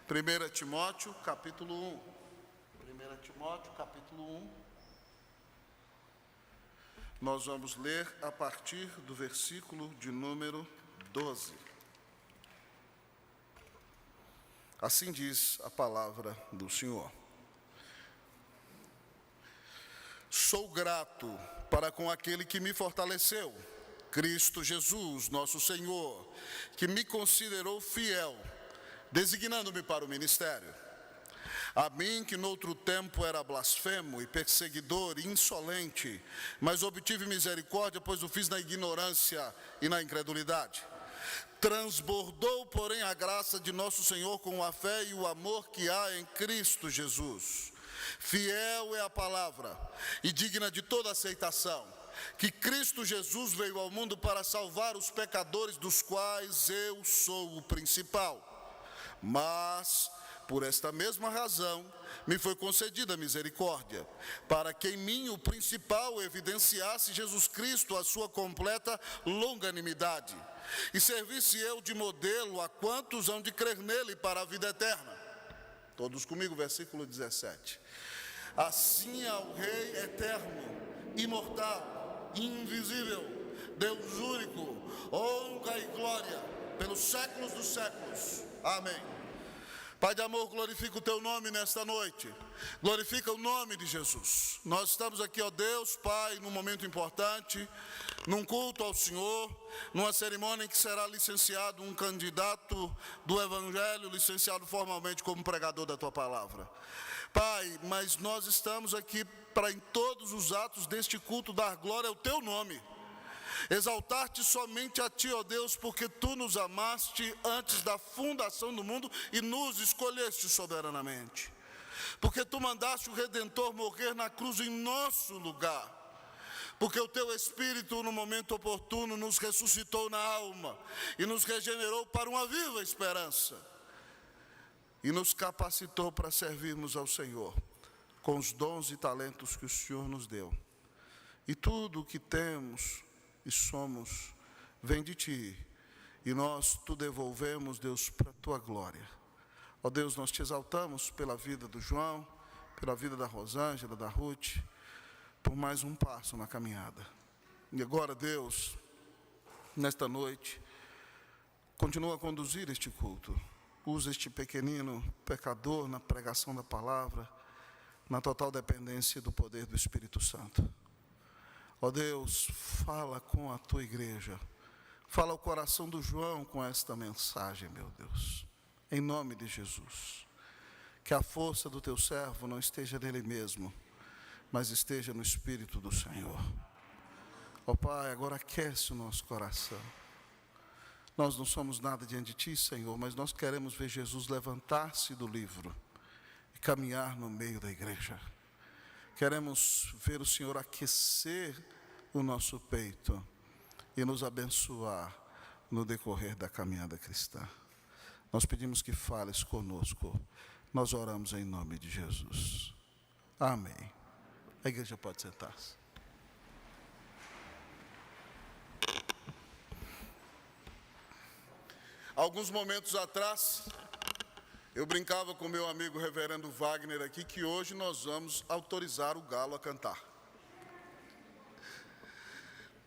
1 Timóteo, capítulo 1. 1 Timóteo, capítulo 1. Nós vamos ler a partir do versículo de número 12. Assim diz a palavra do Senhor. Sou grato para com aquele que me fortaleceu, Cristo Jesus, nosso Senhor, que me considerou fiel, designando-me para o ministério. A mim, que noutro tempo era blasfemo e perseguidor e insolente, mas obtive misericórdia, pois o fiz na ignorância e na incredulidade. Transbordou, porém, a graça de nosso Senhor com a fé e o amor que há em Cristo Jesus. Fiel é a palavra e digna de toda aceitação, que Cristo Jesus veio ao mundo para salvar os pecadores, dos quais eu sou o principal. Mas, por esta mesma razão, me foi concedida a misericórdia, para que em mim o principal evidenciasse Jesus Cristo a sua completa longanimidade, e servisse eu de modelo a quantos hão de crer nele para a vida eterna. Todos comigo, versículo 17. Assim ao Rei eterno, imortal, invisível, Deus único, honra e glória pelos séculos dos séculos. Amém. Pai de amor, glorifica o teu nome nesta noite, glorifica o nome de Jesus. Nós estamos aqui, ó Deus, Pai, num momento importante, num culto ao Senhor, numa cerimônia em que será licenciado um candidato do Evangelho, licenciado formalmente como pregador da tua palavra. Pai, mas nós estamos aqui para, em todos os atos deste culto, dar glória ao teu nome. Exaltar-te somente a ti, ó Deus, porque tu nos amaste antes da fundação do mundo e nos escolheste soberanamente. Porque tu mandaste o Redentor morrer na cruz em nosso lugar. Porque o teu Espírito, no momento oportuno, nos ressuscitou na alma e nos regenerou para uma viva esperança. E nos capacitou para servirmos ao Senhor com os dons e talentos que o Senhor nos deu. E tudo o que temos e somos vem de ti, e nós te devolvemos, Deus, para a tua glória. Ó Deus, nós te exaltamos pela vida do João, pela vida da Rosângela, da Ruth, por mais um passo na caminhada. E agora, Deus, nesta noite, continua a conduzir este culto. Usa este pequenino pecador na pregação da palavra, na total dependência do poder do Espírito Santo. Ó Deus, fala com a tua igreja, fala ao coração do João com esta mensagem, meu Deus, em nome de Jesus. Que a força do teu servo não esteja nele mesmo, mas esteja no Espírito do Senhor. Ó Pai, agora aquece o nosso coração. Nós não somos nada diante de ti, Senhor, mas nós queremos ver Jesus levantar-se do livro e caminhar no meio da igreja. Queremos ver o Senhor aquecer o nosso peito e nos abençoar no decorrer da caminhada cristã. Nós pedimos que fales conosco. Nós oramos em nome de Jesus. Amém. A igreja pode sentar-se. Alguns momentos atrás, eu brincava com meu amigo reverendo Wagner aqui, que hoje nós vamos autorizar o galo a cantar.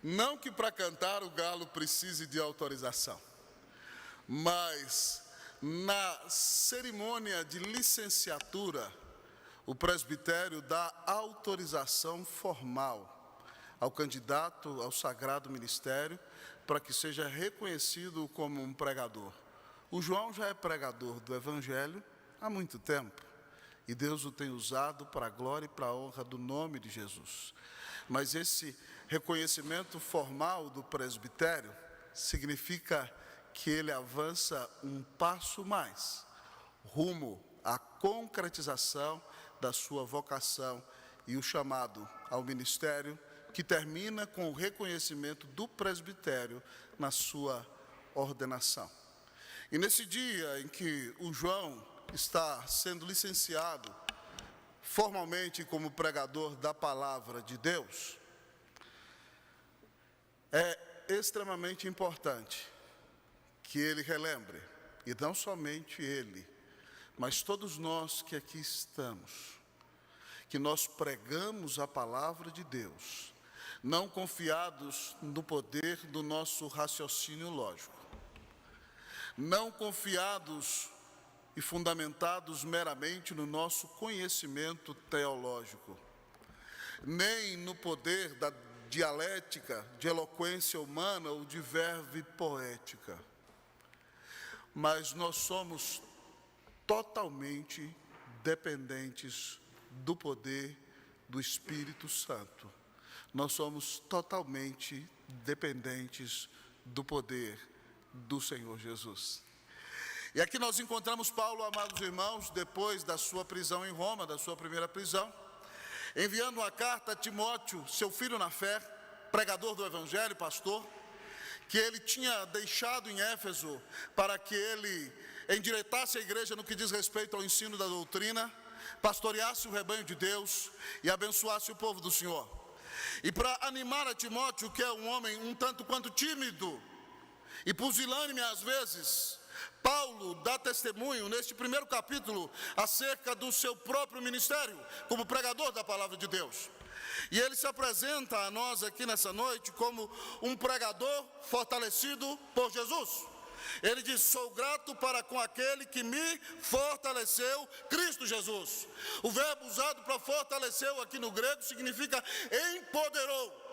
Não que para cantar o galo precise de autorização, mas na cerimônia de licenciatura, o presbitério dá autorização formal ao candidato ao sagrado ministério para que seja reconhecido como um pregador. O João já é pregador do Evangelho há muito tempo, e Deus o tem usado para a glória e para a honra do nome de Jesus. Mas esse reconhecimento formal do presbitério significa que ele avança um passo mais, rumo à concretização da sua vocação e o chamado ao ministério, que termina com o reconhecimento do presbitério na sua ordenação. E nesse dia em que o João está sendo licenciado formalmente como pregador da palavra de Deus, é extremamente importante que ele relembre, e não somente ele, mas todos nós que aqui estamos, que nós pregamos a palavra de Deus, não confiados no poder do nosso raciocínio lógico, não confiados e fundamentados meramente no nosso conhecimento teológico, nem no poder da dialética, de eloquência humana ou de verve poética, mas nós somos totalmente dependentes do poder do Espírito Santo. Nós somos totalmente dependentes do poder do Senhor Jesus. E aqui nós encontramos Paulo, amados irmãos, depois da sua prisão em Roma, da sua primeira prisão, enviando uma carta a Timóteo, seu filho na fé, pregador do Evangelho, pastor, que ele tinha deixado em Éfeso para que ele endireitasse a igreja no que diz respeito ao ensino da doutrina, pastoreasse o rebanho de Deus e abençoasse o povo do Senhor. E para animar a Timóteo, que é um homem um tanto quanto tímido e pusilânime às vezes, Paulo dá testemunho neste primeiro capítulo acerca do seu próprio ministério como pregador da palavra de Deus. E ele se apresenta a nós aqui nessa noite como um pregador fortalecido por Jesus. Ele diz: sou grato para com aquele que me fortaleceu, Cristo Jesus. O verbo usado para fortaleceu aqui no grego significa empoderou.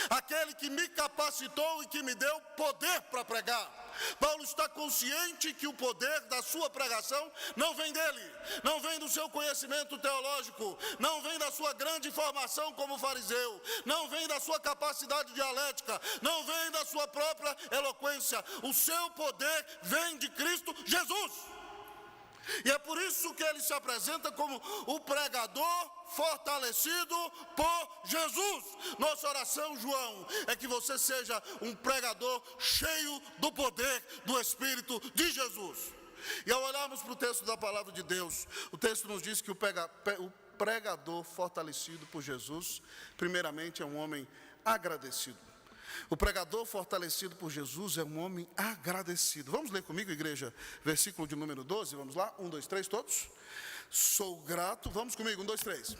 Aquele que me capacitou e que me deu poder para pregar. Paulo está consciente que o poder da sua pregação não vem dele, não vem do seu conhecimento teológico, não vem da sua grande formação como fariseu, não vem da sua capacidade dialética, não vem da sua própria eloquência. O seu poder vem de Cristo Jesus. E é por isso que ele se apresenta como o pregador fortalecido por Jesus. Nossa oração, João, é que você seja um pregador cheio do poder do Espírito de Jesus. E ao olharmos para o texto da palavra de Deus, o texto nos diz que o pregador fortalecido por Jesus, primeiramente é um homem agradecido. O pregador fortalecido por Jesus é um homem agradecido. Vamos ler comigo, igreja, versículo de número 12, vamos lá, 1, 2, 3, todos. Sou grato, vamos comigo, 1, 2, 3.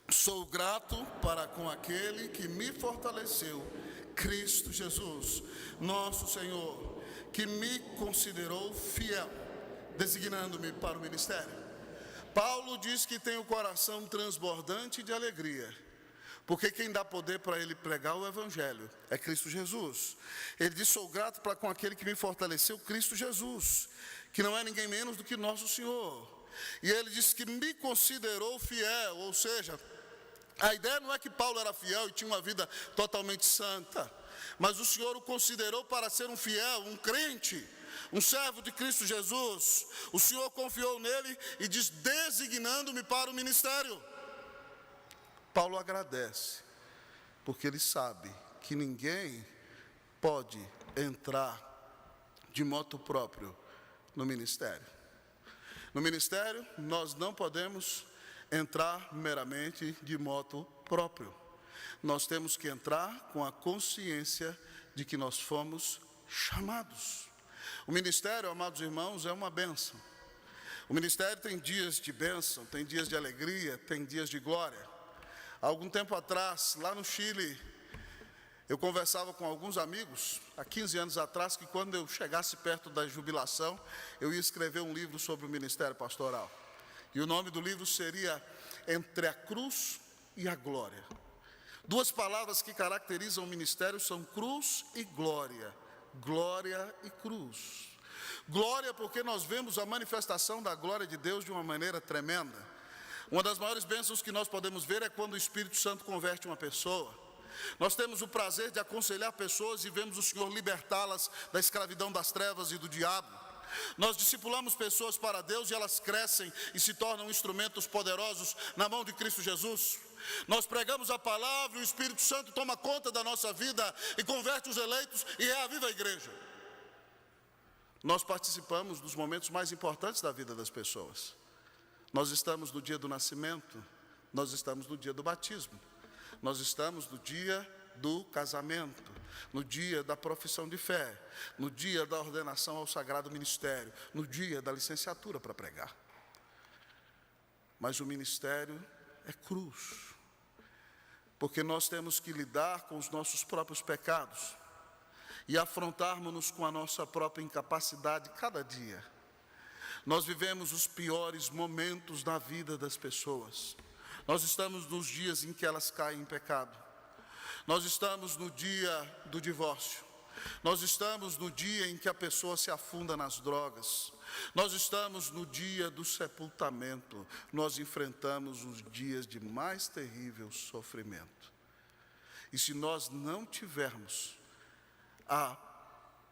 Sou grato para com aquele que me fortaleceu, Cristo Jesus, nosso Senhor, que me considerou fiel, designando-me para o ministério. Paulo diz que tem o coração transbordante de alegria, porque quem dá poder para ele pregar o Evangelho é Cristo Jesus. Ele diz: sou grato para com aquele que me fortaleceu, Cristo Jesus, que não é ninguém menos do que nosso Senhor. E ele diz que me considerou fiel, ou seja, a ideia não é que Paulo era fiel e tinha uma vida totalmente santa, mas o Senhor o considerou para ser um fiel, um crente, um servo de Cristo Jesus. O Senhor confiou nele e diz: designando-me para o ministério. Paulo agradece, porque ele sabe que ninguém pode entrar de moto próprio no ministério. No ministério, nós não podemos entrar meramente de moto próprio. Nós temos que entrar com a consciência de que nós fomos chamados. O ministério, amados irmãos, é uma bênção. O ministério tem dias de bênção, tem dias de alegria, tem dias de glória. Há algum tempo atrás, lá no Chile, eu conversava com alguns amigos, há 15 anos atrás, que quando eu chegasse perto da jubilação, eu ia escrever um livro sobre o ministério pastoral. E o nome do livro seria Entre a Cruz e a Glória. Duas palavras que caracterizam o ministério são cruz e glória. Glória e cruz. Glória porque nós vemos a manifestação da glória de Deus de uma maneira tremenda. Uma das maiores bênçãos que nós podemos ver é quando o Espírito Santo converte uma pessoa. Nós temos o prazer de aconselhar pessoas e vemos o Senhor libertá-las da escravidão das trevas e do diabo. Nós discipulamos pessoas para Deus e elas crescem e se tornam instrumentos poderosos na mão de Cristo Jesus. Nós pregamos a palavra e o Espírito Santo toma conta da nossa vida e converte os eleitos e reaviva a igreja. Nós participamos dos momentos mais importantes da vida das pessoas. Nós estamos no dia do nascimento, nós estamos no dia do batismo, nós estamos no dia do casamento, no dia da profissão de fé, no dia da ordenação ao sagrado ministério, no dia da licenciatura para pregar. Mas o ministério é cruz, porque nós temos que lidar com os nossos próprios pecados e afrontarmos-nos com a nossa própria incapacidade cada dia. Nós vivemos os piores momentos da vida das pessoas. Nós estamos nos dias em que elas caem em pecado. Nós estamos no dia do divórcio. Nós estamos no dia em que a pessoa se afunda nas drogas. Nós estamos no dia do sepultamento. Nós enfrentamos os dias de mais terrível sofrimento. E se nós não tivermos a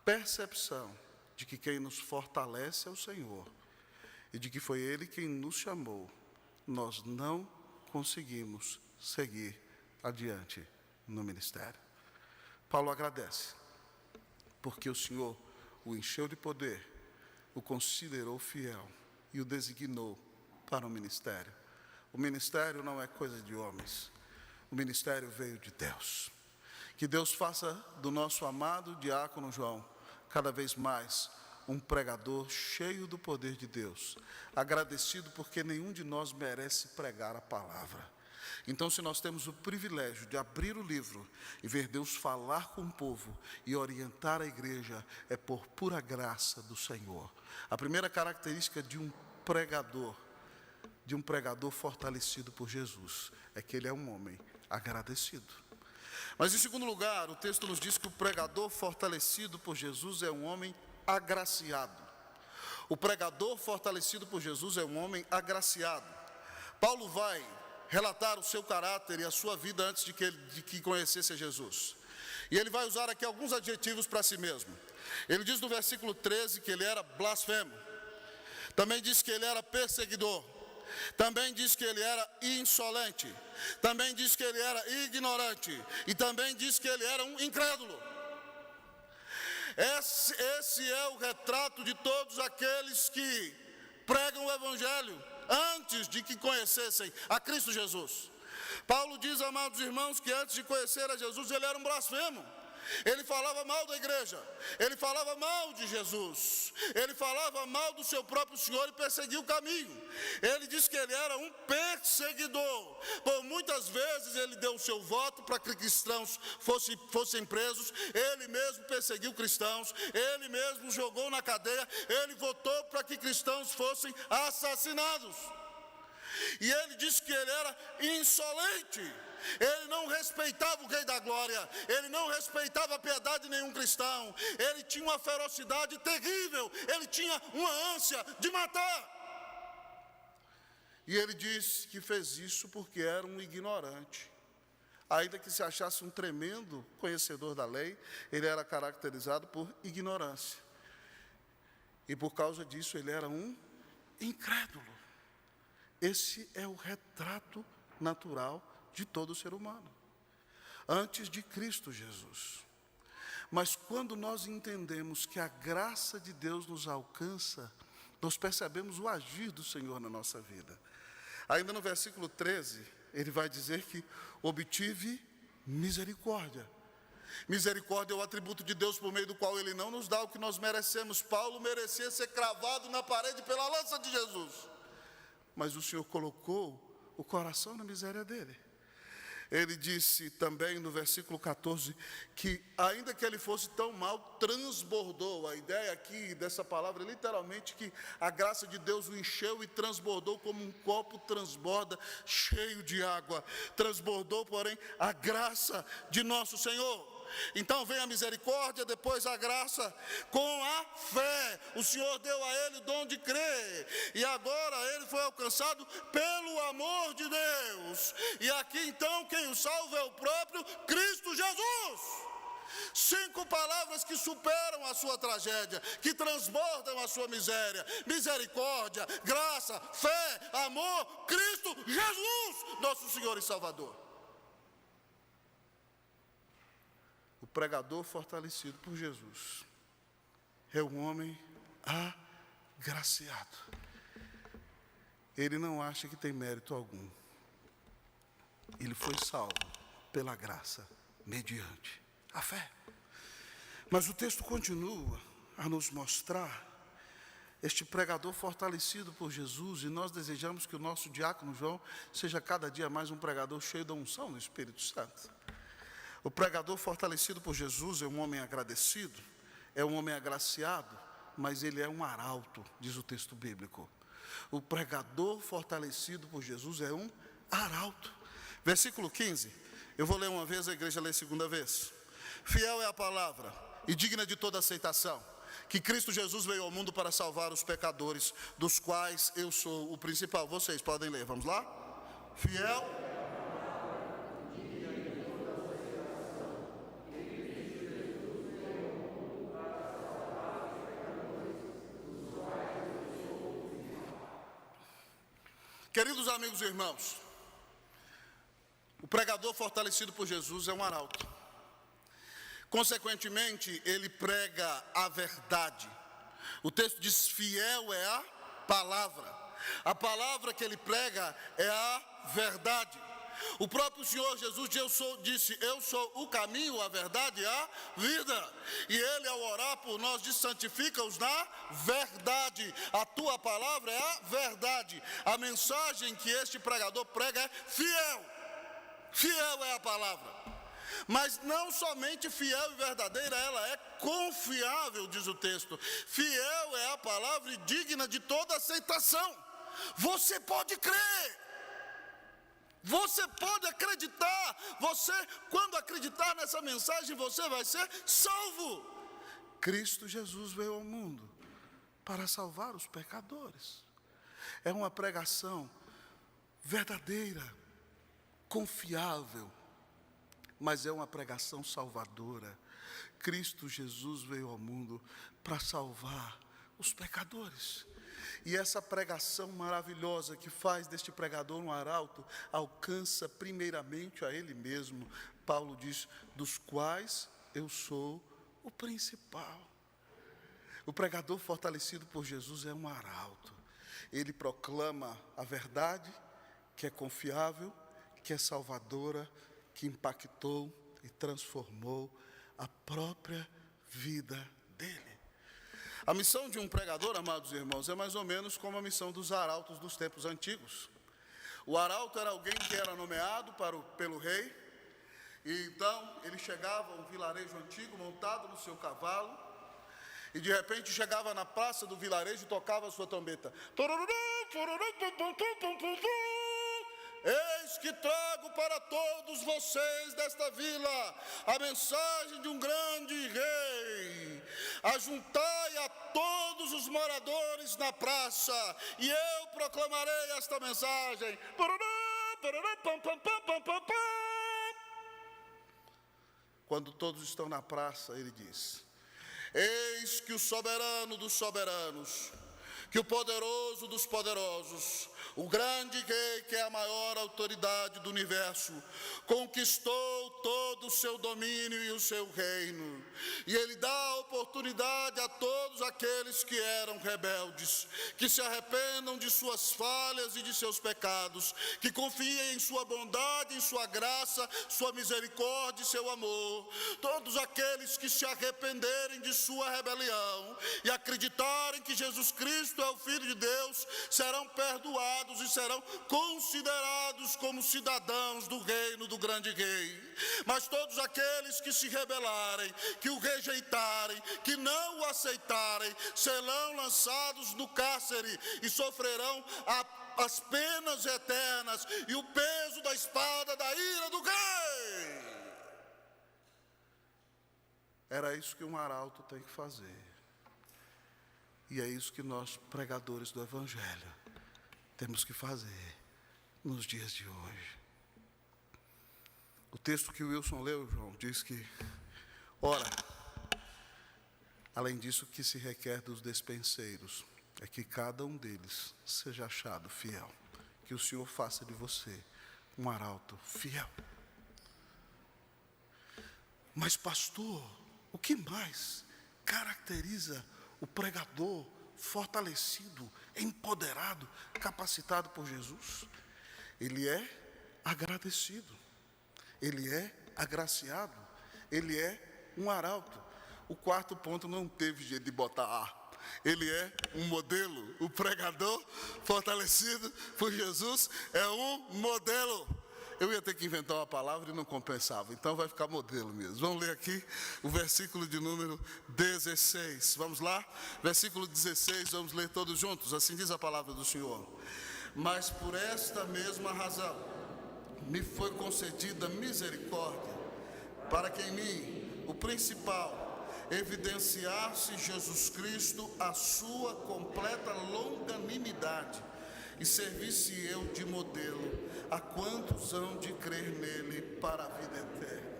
percepção de que quem nos fortalece é o Senhor e de que foi Ele quem nos chamou, nós não conseguimos seguir adiante no ministério. Paulo agradece, porque o Senhor o encheu de poder, o considerou fiel e o designou para o ministério. O ministério não é coisa de homens, o ministério veio de Deus. Que Deus faça do nosso amado diácono João, cada vez mais, um pregador cheio do poder de Deus, agradecido porque nenhum de nós merece pregar a palavra. Então, se nós temos o privilégio de abrir o livro e ver Deus falar com o povo e orientar a igreja, é por pura graça do Senhor. A primeira característica de um pregador fortalecido por Jesus, é que ele é um homem agradecido. Mas, em segundo lugar, o texto nos diz que o pregador fortalecido por Jesus é um homem agraciado. O pregador fortalecido por Jesus é um homem agraciado. Paulo vai relatar o seu caráter e a sua vida antes de que conhecesse a Jesus. E ele vai usar aqui alguns adjetivos para si mesmo. Ele diz no versículo 13 que ele era blasfemo. Também diz que ele era perseguidor. Também diz que ele era insolente. Também diz que ele era ignorante. E também diz que ele era um incrédulo. Esse é o retrato de todos aqueles que pregam o Evangelho antes de que conhecessem a Cristo Jesus. Paulo diz, amados irmãos, que antes de conhecer a Jesus, ele era um blasfemo. Ele falava mal da igreja, ele falava mal de Jesus, ele falava mal do seu próprio Senhor e perseguia o caminho. Ele diz que ele era um perseguidor. Por muitas vezes ele deu o seu voto para que cristãos fossem presos, ele mesmo perseguiu cristãos, ele mesmo jogou na cadeia, ele votou para que cristãos fossem assassinados. E ele disse que ele era insolente. Ele não respeitava o Rei da Glória, ele não respeitava a piedade de nenhum cristão, ele tinha uma ferocidade terrível, ele tinha uma ânsia de matar. E ele disse que fez isso porque era um ignorante. Ainda que se achasse um tremendo conhecedor da lei, ele era caracterizado por ignorância. E por causa disso ele era um incrédulo. Esse é o retrato natural de todo ser humano, antes de Cristo Jesus. Mas quando nós entendemos que a graça de Deus nos alcança, nós percebemos o agir do Senhor na nossa vida. Ainda no versículo 13, ele vai dizer que obtive misericórdia. Misericórdia é o atributo de Deus por meio do qual Ele não nos dá o que nós merecemos. Paulo merecia ser cravado na parede pela lança de Jesus, mas o Senhor colocou o coração na miséria dele. Ele disse também no versículo 14, que ainda que ele fosse tão mal, transbordou. A ideia aqui dessa palavra é literalmente que a graça de Deus o encheu e transbordou como um copo transborda, cheio de água. Transbordou, porém, a graça de nosso Senhor. Então vem a misericórdia, depois a graça, com a fé. O Senhor deu a ele o dom de crer, e agora ele foi alcançado pelo amor de Deus. E aqui então quem o salva é o próprio Cristo Jesus. 5 palavras que superam a sua tragédia, que transbordam a sua miséria: misericórdia, graça, fé, amor, Cristo Jesus, nosso Senhor e Salvador. O pregador fortalecido por Jesus é um homem agraciado. Ele não acha que tem mérito algum. Ele foi salvo pela graça, mediante a fé. Mas o texto continua a nos mostrar este pregador fortalecido por Jesus, e nós desejamos que o nosso diácono João seja cada dia mais um pregador cheio da unção do Espírito Santo. O pregador fortalecido por Jesus é um homem agradecido, é um homem agraciado, mas ele é um arauto, diz o texto bíblico. O pregador fortalecido por Jesus é um arauto. Versículo 15, eu vou ler uma vez, a igreja lê a segunda vez. Fiel é a palavra e digna de toda aceitação, que Cristo Jesus veio ao mundo para salvar os pecadores, dos quais eu sou o principal. Vocês podem ler, vamos lá? Fiel. Queridos amigos e irmãos, o pregador fortalecido por Jesus é um arauto. Consequentemente, ele prega a verdade. O texto diz: fiel é a palavra. A palavra que ele prega é a verdade. O próprio Senhor Jesus disse: eu sou o caminho, a verdade e a vida. E ele, ao orar por nós, diz: santifica-os na verdade. A tua palavra é a verdade. A mensagem que este pregador prega é fiel. Fiel é a palavra. Mas não somente fiel e verdadeira, ela é confiável, diz o texto. Fiel é a palavra e digna de toda aceitação. Você pode crer. Você pode acreditar. Você, quando acreditar nessa mensagem, você vai ser salvo. Cristo Jesus veio ao mundo para salvar os pecadores. É uma pregação verdadeira, confiável, mas é uma pregação salvadora. Cristo Jesus veio ao mundo para salvar os pecadores. E essa pregação maravilhosa que faz deste pregador um arauto, alcança primeiramente a ele mesmo. Paulo diz: dos quais eu sou o principal. O pregador fortalecido por Jesus é um arauto. Ele proclama a verdade, que é confiável, que é salvadora, que impactou e transformou a própria vida dele. A missão de um pregador, amados irmãos, é mais ou menos como a missão dos arautos dos tempos antigos. O arauto era alguém que era nomeado pelo rei, e então ele chegava a um vilarejo antigo, montado no seu cavalo, e de repente chegava na praça do vilarejo e tocava a sua trombeta. Eis que trago para todos vocês desta vila a mensagem de um grande rei. Ajuntai a todos os moradores na praça, e eu proclamarei esta mensagem. Quando todos estão na praça, ele diz: eis que o soberano dos soberanos, que o poderoso dos poderosos, o grande rei, que é a maior autoridade do universo, conquistou todo o seu domínio e o seu reino. E ele dá oportunidade a todos aqueles que eram rebeldes, que se arrependam de suas falhas e de seus pecados, que confiem em sua bondade, em sua graça, sua misericórdia e seu amor. Todos aqueles que se arrependerem de sua rebelião e acreditarem que Jesus Cristo é o Filho de Deus, serão perdoados e serão considerados como cidadãos do reino do grande rei. Mas todos aqueles que se rebelarem, que o rejeitarem, que não o aceitarem, serão lançados no cárcere e sofrerão as penas eternas e o peso da espada da ira do rei. Era isso que um arauto tem que fazer. E é isso que nós, pregadores do Evangelho, temos que fazer nos dias de hoje. O texto que o Wilson leu, João, diz que, ora, além disso, o que se requer dos despenseiros é que cada um deles seja achado fiel. Que o Senhor faça de você um arauto fiel. Mas, pastor, o que mais caracteriza o pregador fortalecido, empoderado, capacitado por Jesus? Ele é agradecido, ele é agraciado, ele é um arauto. O quarto ponto não teve jeito de botar A. ele é um modelo. O pregador fortalecido por Jesus é um modelo. Eu ia ter que inventar uma palavra e não compensava, então vai ficar modelo mesmo. Vamos ler aqui o versículo de número 16. Vamos lá? Versículo 16, vamos ler todos juntos. Assim diz a palavra do Senhor. Mas por esta mesma razão me foi concedida misericórdia, para que em mim, o principal, evidenciasse Jesus Cristo a sua completa longanimidade, e servisse eu de modelo a quantos hão de crer nele para a vida eterna.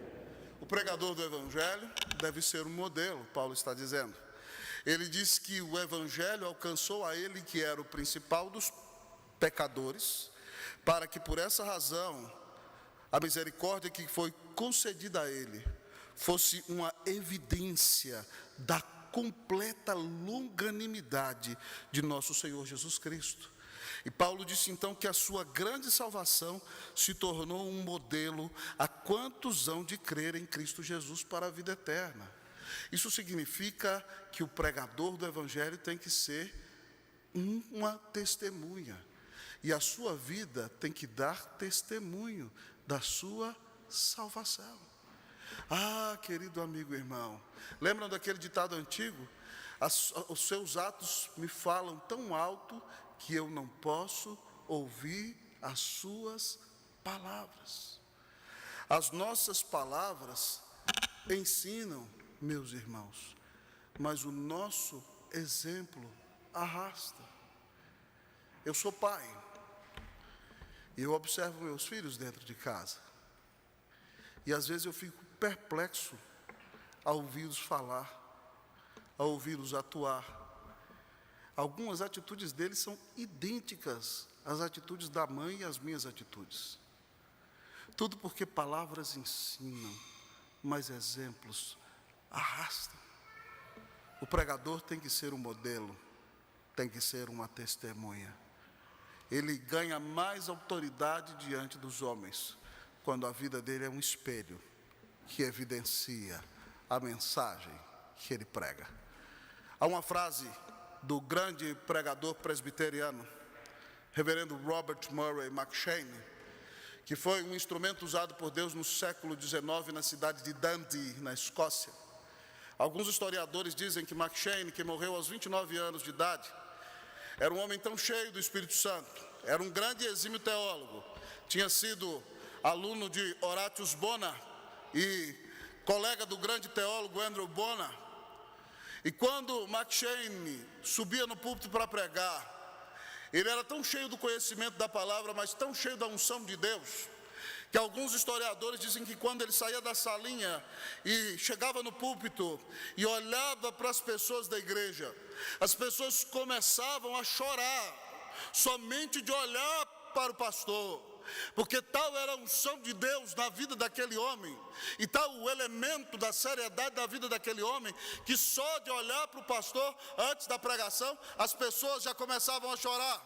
O pregador do Evangelho deve ser um modelo, Paulo está dizendo. Ele diz que o Evangelho alcançou a ele, que era o principal dos pecadores, para que por essa razão a misericórdia que foi concedida a ele fosse uma evidência da completa longanimidade de nosso Senhor Jesus Cristo. E Paulo disse então que a sua grande salvação se tornou um modelo a quantos hão de crer em Cristo Jesus para a vida eterna. Isso significa que o pregador do Evangelho tem que ser uma testemunha, e a sua vida tem que dar testemunho da sua salvação. Ah, querido amigo e irmão, lembram daquele ditado antigo? Os seus atos me falam tão alto que eu não posso ouvir as suas palavras. As nossas palavras ensinam, meus irmãos, mas o nosso exemplo arrasta. Eu sou pai, e eu observo meus filhos dentro de casa, e às vezes eu fico perplexo ao ouvi-los falar, ao ouvi-los atuar. Algumas atitudes deles são idênticas às atitudes da mãe e às minhas atitudes. Tudo porque palavras ensinam, mas exemplos arrastam. O pregador tem que ser um modelo, tem que ser uma testemunha. Ele ganha mais autoridade diante dos homens quando a vida dele é um espelho que evidencia a mensagem que ele prega. Há uma frase do grande pregador presbiteriano, reverendo Robert Murray McCheyne, que foi um instrumento usado por Deus no século XIX na cidade de Dundee, na Escócia. Alguns historiadores dizem que McCheyne, que morreu aos 29 anos de idade, era um homem tão cheio do Espírito Santo, era um grande e exímio teólogo, tinha sido aluno de Horatius Bonar e colega do grande teólogo Andrew Bonar. E quando McCheyne subia no púlpito para pregar, ele era tão cheio do conhecimento da palavra, mas tão cheio da unção de Deus, que alguns historiadores dizem que quando ele saía da salinha e chegava no púlpito e olhava para as pessoas da igreja, as pessoas começavam a chorar, somente de olhar para o pastor, porque tal era a unção de Deus na vida daquele homem, e tal o elemento da seriedade da vida daquele homem, que só de olhar para o pastor antes da pregação, as pessoas já começavam a chorar.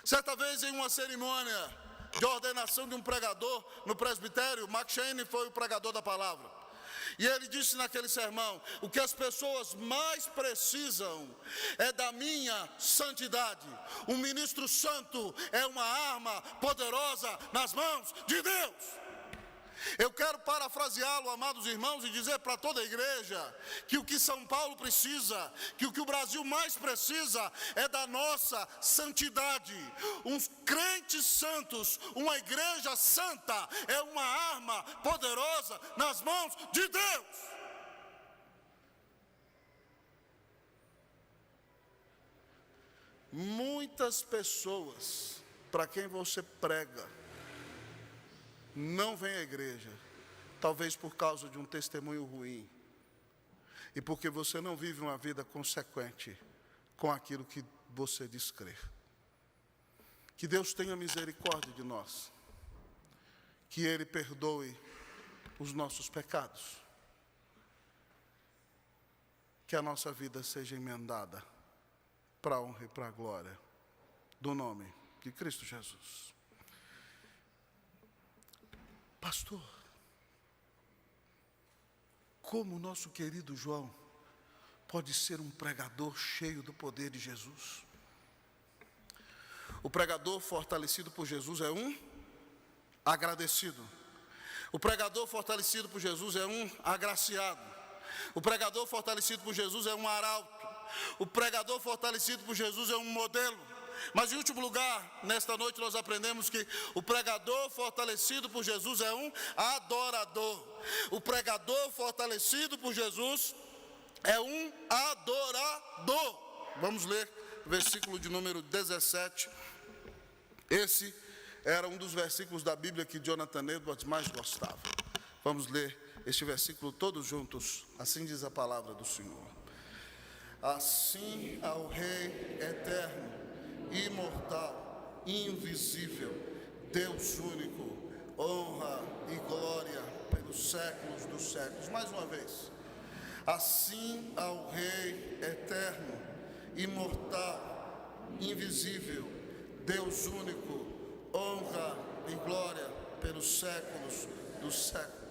Certa vez em uma cerimônia de ordenação de um pregador no presbitério, McCheyne foi o pregador da palavra. E ele disse naquele sermão: o que as pessoas mais precisam é da minha santidade. Um ministro santo é uma arma poderosa nas mãos de Deus. Eu quero parafraseá-lo, amados irmãos, e dizer para toda a igreja que o que São Paulo precisa, que o que o Brasil mais precisa é da nossa santidade. Uns crentes santos, uma igreja santa é uma arma poderosa nas mãos de Deus. Muitas pessoas para quem você prega não vem à igreja, talvez por causa de um testemunho ruim, e porque você não vive uma vida consequente com aquilo que você diz crer. Que Deus tenha misericórdia de nós, que Ele perdoe os nossos pecados, que a nossa vida seja emendada para a honra e para a glória do nome de Cristo Jesus. Pastor, como o nosso querido João pode ser um pregador cheio do poder de Jesus. O pregador fortalecido por Jesus é um agradecido. O pregador fortalecido por Jesus é um agraciado. O pregador fortalecido por Jesus é um arauto. O pregador fortalecido por Jesus é um modelo. Mas em último lugar, nesta noite nós aprendemos que o pregador fortalecido por Jesus é um adorador. O pregador fortalecido por Jesus é um adorador. Vamos ler o versículo de número 17. Esse era um dos versículos da Bíblia que Jonathan Edwards mais gostava. Vamos ler este versículo todos juntos. Assim diz a palavra do Senhor. Assim ao Rei eterno, imortal, invisível, Deus único, honra e glória pelos séculos dos séculos. Mais uma vez. Assim ao Rei eterno, imortal, invisível, Deus único, honra e glória pelos séculos dos séculos.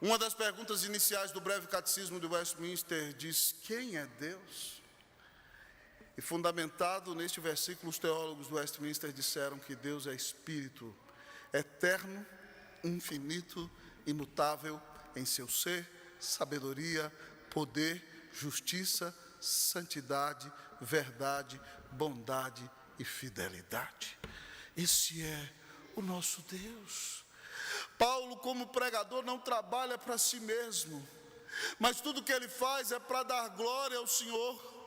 Uma das perguntas iniciais do breve catecismo de Westminster diz: quem é Deus? E fundamentado neste versículo, os teólogos do Westminster disseram que Deus é Espírito, eterno, infinito, imutável em seu ser, sabedoria, poder, justiça, santidade, verdade, bondade e fidelidade. Esse é o nosso Deus. Paulo, como pregador, não trabalha para si mesmo, mas tudo que ele faz é para dar glória ao Senhor.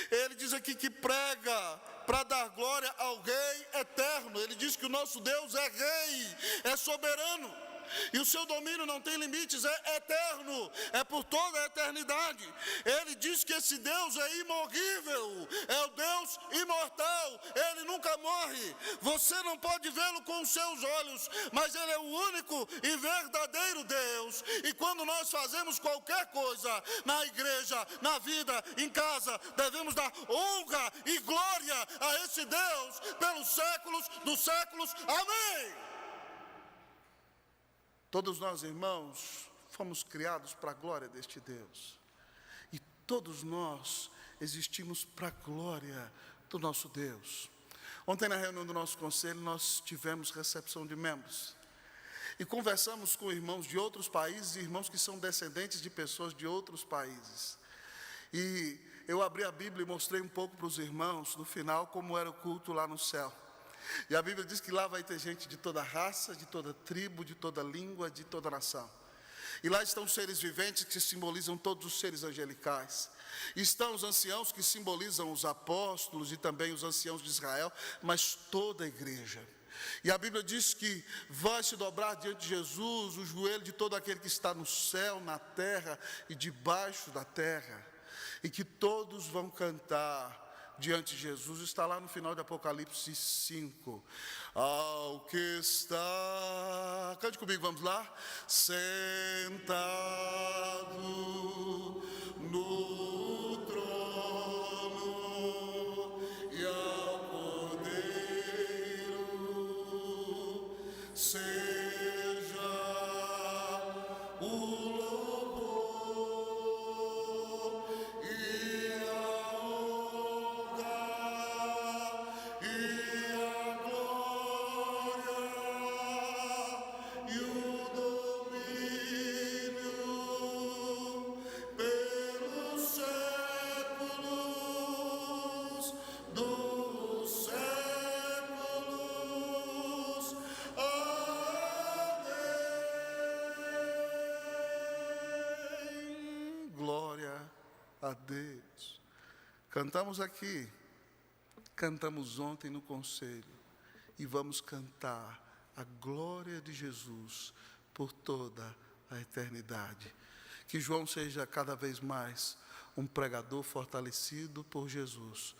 Ele diz aqui que prega para dar glória ao Rei eterno. Ele diz que o nosso Deus é Rei, é soberano. E o seu domínio não tem limites, é eterno, é por toda a eternidade. Ele diz que esse Deus é imorrível, é o Deus imortal, ele nunca morre. Você não pode vê-lo com os seus olhos, mas ele é o único e verdadeiro Deus. E quando nós fazemos qualquer coisa, na igreja, na vida, em casa, devemos dar honra e glória a esse Deus pelos séculos dos séculos. Amém! Todos nós, irmãos, fomos criados para a glória deste Deus. E todos nós existimos para a glória do nosso Deus. Ontem, na reunião do nosso conselho, nós tivemos recepção de membros. E conversamos com irmãos de outros países e irmãos que são descendentes de pessoas de outros países. E eu abri a Bíblia e mostrei um pouco para os irmãos, no final, como era o culto lá no céu. E a Bíblia diz que lá vai ter gente de toda raça, de toda tribo, de toda língua, de toda nação. E lá estão seres viventes que simbolizam todos os seres angelicais. E estão os anciãos que simbolizam os apóstolos e também os anciãos de Israel, mas toda a igreja. E a Bíblia diz que vai se dobrar diante de Jesus o joelho de todo aquele que está no céu, na terra e debaixo da terra. E que todos vão cantar diante de Jesus. Está lá no final de Apocalipse 5. Ao que está, cante comigo, vamos lá. Sentado no trono e ao Cordeiro seja o a Deus. Cantamos aqui, cantamos ontem no conselho e vamos cantar a glória de Jesus por toda a eternidade. Que João seja cada vez mais um pregador fortalecido por Jesus,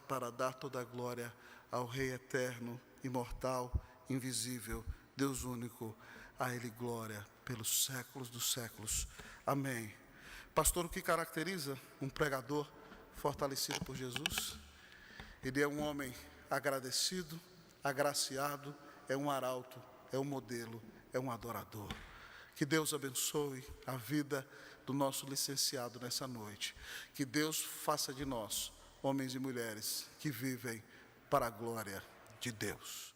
para dar toda a glória ao Rei eterno, imortal, invisível, Deus único, a Ele glória pelos séculos dos séculos. Amém. Pastor, o que caracteriza um pregador fortalecido por Jesus? Ele é um homem agradecido, agraciado, é um arauto, é um modelo, é um adorador. Que Deus abençoe a vida do nosso licenciado nessa noite. Que Deus faça de nós homens e mulheres que vivem para a glória de Deus.